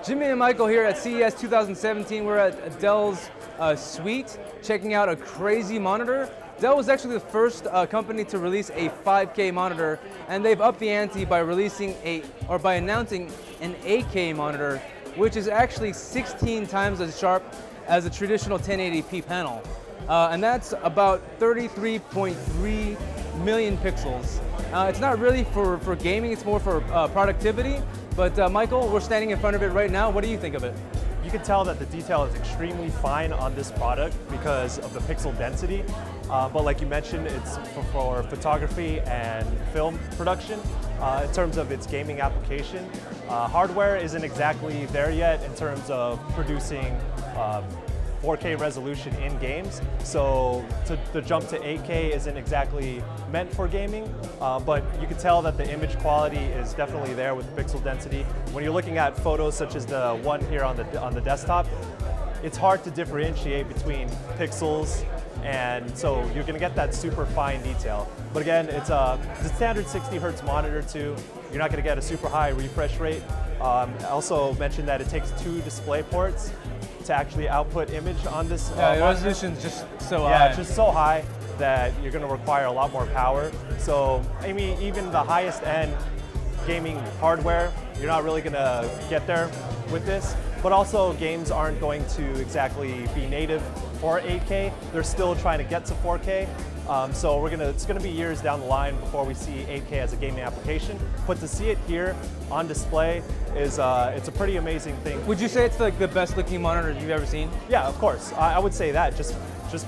Jimmy and Michael here at CES 2017. We're at Dell's suite, checking out a crazy monitor. Dell was actually the first company to release a 5K monitor, and they've upped the ante by announcing an 8K monitor, which is actually 16 times as sharp as a traditional 1080p panel. And that's about 33.3 million pixels. It's not really for gaming, it's more for productivity. But Michael, we're standing in front of it right now. What do you think of it? You can tell that the detail is extremely fine on this product because of the pixel density. But like you mentioned, it's for photography and film production. In terms of its gaming application, hardware isn't exactly there yet in terms of producing 4K resolution in games, so the jump to 8K isn't exactly meant for gaming, but you can tell that the image quality is definitely there with the pixel density. When you're looking at photos such as the one here on the desktop, it's hard to differentiate between pixels, and so you're going to get that super fine detail. But again, it's a standard 60 Hz monitor too. You're not going to get a super high refresh rate. I also mentioned that it takes 2 display ports to actually output image on this the resolution's just so high. Yeah, it's just so high that you're going to require a lot more power. So, I mean, even the highest end gaming hardware, you're not really going to get there with this. But also, games aren't going to exactly be native for 8K. They're still trying to get to 4K. So it's going to be years down the line before we see 8K as a gaming application. But to see it here on display is it's a pretty amazing thing. Would you say it's like the best looking monitor you've ever seen? Yeah, of course. I would say that just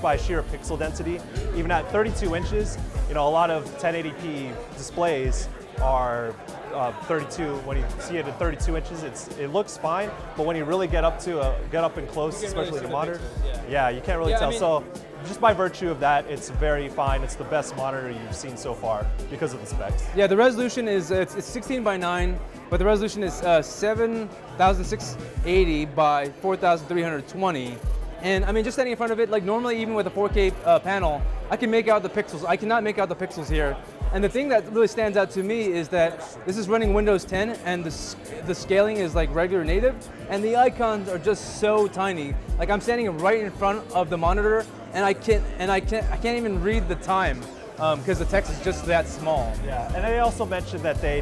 by sheer pixel density. Even at 32 inches, you know, a lot of 1080p displays are 32. When you see it at 32 inches, it looks fine. But when you really get up and close, especially the monitor, yeah, you can't really tell. I mean, so just by virtue of that, it's very fine. It's the best monitor you've seen so far because of the specs. Yeah, the resolution is it's 16 by 9, but the resolution is 7680 by 4320. And I mean, just standing in front of it, like normally even with a 4K panel, I can make out the pixels. I cannot make out the pixels here. And the thing that really stands out to me is that this is running Windows 10, and the scaling is like regular native, and the icons are just so tiny. Like I'm standing right in front of the monitor, and I can't even read the time because the text is just that small. Yeah, and they also mentioned that they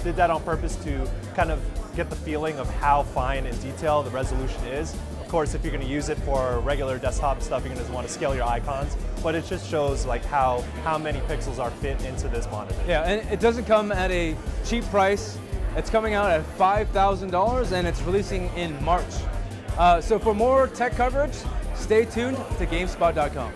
did that on purpose to kind of get the feeling of how fine and detailed the resolution is. Of course, if you're going to use it for regular desktop stuff, you're going to want to scale your icons, but it just shows like how many pixels are fit into this monitor. Yeah, and it doesn't come at a cheap price. It's coming out at $5,000, and it's releasing in March. So for more tech coverage, stay tuned to GameSpot.com.